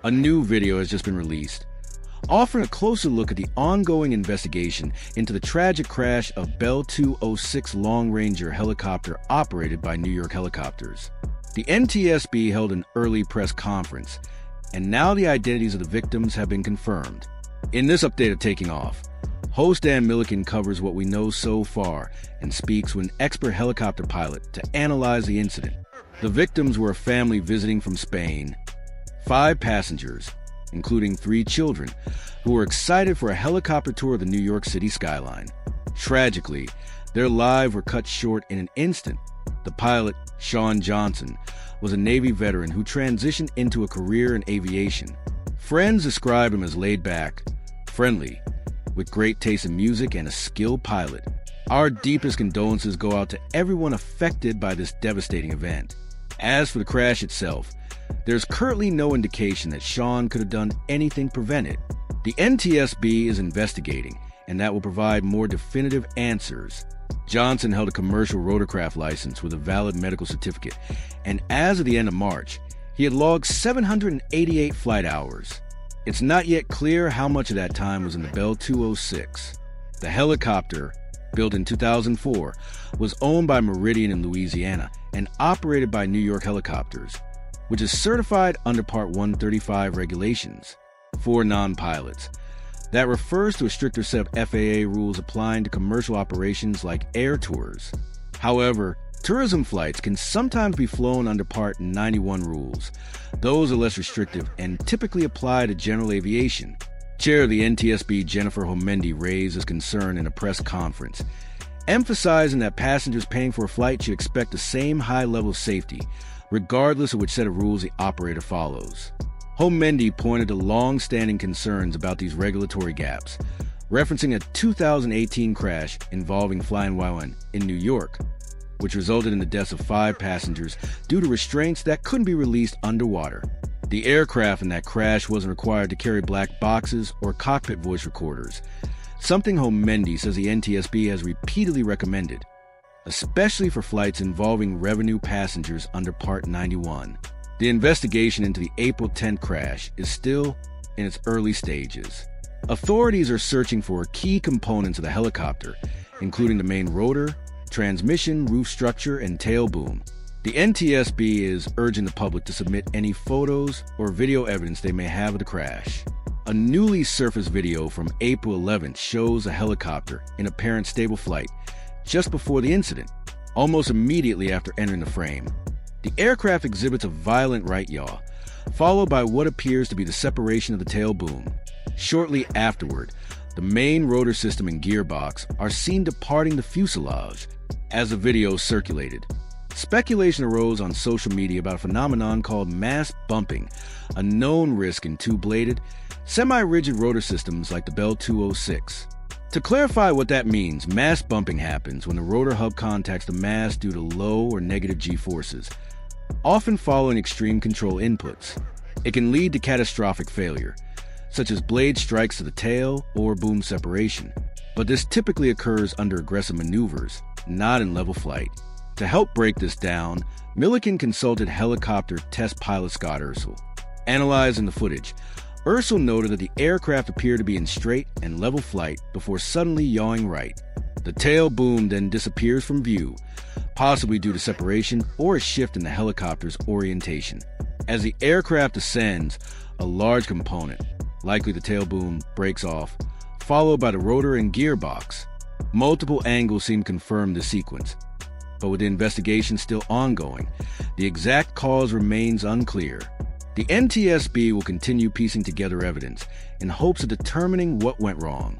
A new video has just been released, offering a closer look at the ongoing investigation into the tragic crash of Bell 206 Long Ranger helicopter operated by New York Helicopters. The NTSB held an early press conference, and now the identities of the victims have been confirmed. In this update of Taking Off, host Dan Milliken covers what we know so far and speaks with an expert helicopter pilot to analyze the incident. The victims were a family visiting from Spain, 5 passengers, including 3 children, who were excited for a helicopter tour of the New York City skyline. Tragically, their lives were cut short in an instant. The pilot, Sean Johnson, was a Navy veteran who transitioned into a career in aviation. Friends describe him as laid-back, friendly, with great taste in music and a skilled pilot. Our deepest condolences go out to everyone affected by this devastating event. As for the crash itself, there's currently no indication that Sean could have done anything to prevent it. The NTSB is investigating, and that will provide more definitive answers. Johnson held a commercial rotorcraft license with a valid medical certificate, and as of the end of March, he had logged 788 flight hours. It's not yet clear how much of that time was in the Bell 206. The helicopter, built in 2004, was owned by Meridian in Louisiana and operated by New York Helicopters, which is certified under Part 135 regulations for non-pilots. That refers to a stricter set of FAA rules applying to commercial operations like air tours. However, tourism flights can sometimes be flown under Part 91 rules. Those are less restrictive and typically apply to general aviation. Chair of the NTSB, Jennifer Homendy, raised this concern in a press conference, emphasizing that passengers paying for a flight should expect the same high level of safety, regardless of which set of rules the operator follows. Homendy pointed to long-standing concerns about these regulatory gaps, referencing a 2018 crash involving Flying Y1 in New York, which resulted in the deaths of 5 passengers due to restraints that couldn't be released underwater. The aircraft in that crash wasn't required to carry black boxes or cockpit voice recorders, something Homendy says the NTSB has repeatedly recommended, especially for flights involving revenue passengers under Part 91. The investigation into the April 10th crash is still in its early stages. Authorities are searching for key components of the helicopter, including the main rotor, transmission, roof structure, and tail boom. The NTSB is urging the public to submit any photos or video evidence they may have of the crash. A newly surfaced video from April 11th shows a helicopter in apparent stable flight just before the incident, almost immediately after entering the frame. The aircraft exhibits a violent right yaw, followed by what appears to be the separation of the tail boom. Shortly afterward, the main rotor system and gearbox are seen departing the fuselage as the video circulated. Speculation arose on social media about a phenomenon called mass bumping, a known risk in two-bladed, semi-rigid rotor systems like the Bell 206. To clarify what that means, mass bumping happens when the rotor hub contacts the mast due to low or negative G-forces, often following extreme control inputs. It can lead to catastrophic failure, such as blade strikes to the tail or boom separation, but this typically occurs under aggressive maneuvers, not in level flight. To help break this down, Milliken consulted helicopter test pilot Scott Urschel. Analyzing the footage, Urschel noted that the aircraft appeared to be in straight and level flight before suddenly yawing right. The tail boom then disappears from view, possibly due to separation or a shift in the helicopter's orientation. As the aircraft ascends, a large component, likely the tail boom, breaks off, followed by the rotor and gearbox. Multiple angles seem to confirm the sequence, but with the investigation still ongoing, the exact cause remains unclear. The NTSB will continue piecing together evidence in hopes of determining what went wrong.